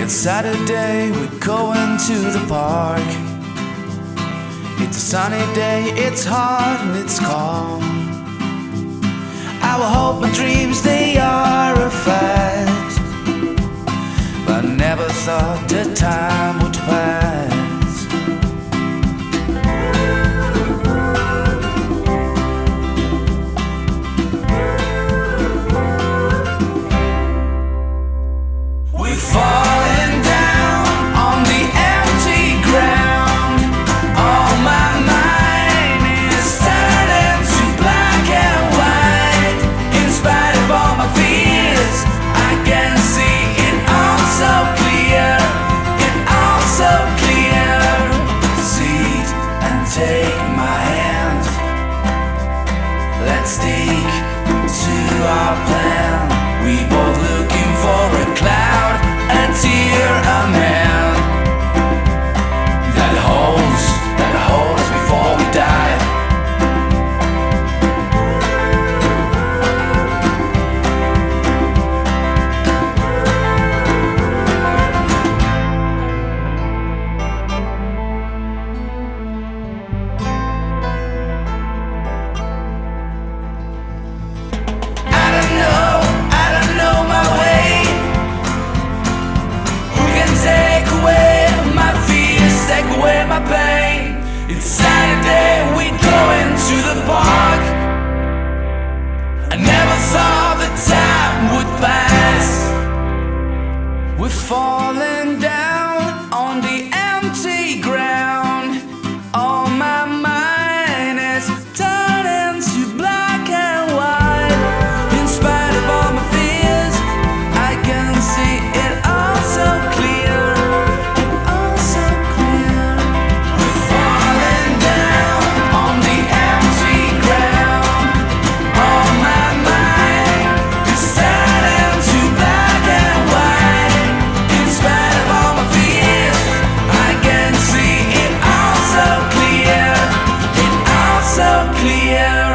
It's Saturday, we're going to the park. It's a sunny day, it's hot and it's calm. Our hope and dreams, they are a fact, but never thought the time would pass. We're falling down on the empty ground. All my mind is turning to black and white. In spite of all my fears, I can see it all so clear. It all so clear. See it and take my hand. Let's stick to our plan. We both looking for a cloud, a tear, a man that holds us before we die. I don't know my way. Who can take away my fears, take away my pain? It's Saturday, we going to the park. I never thought the time would pass. We're falling down on the empty ground. All my mind is turning to black and white. In spite of all my fears, I can see it all so clear. It all so clear. We're falling down on the empty ground. All my mind is turning to black and white. In spite of all my fears, I can see it all so clear. It all so clear.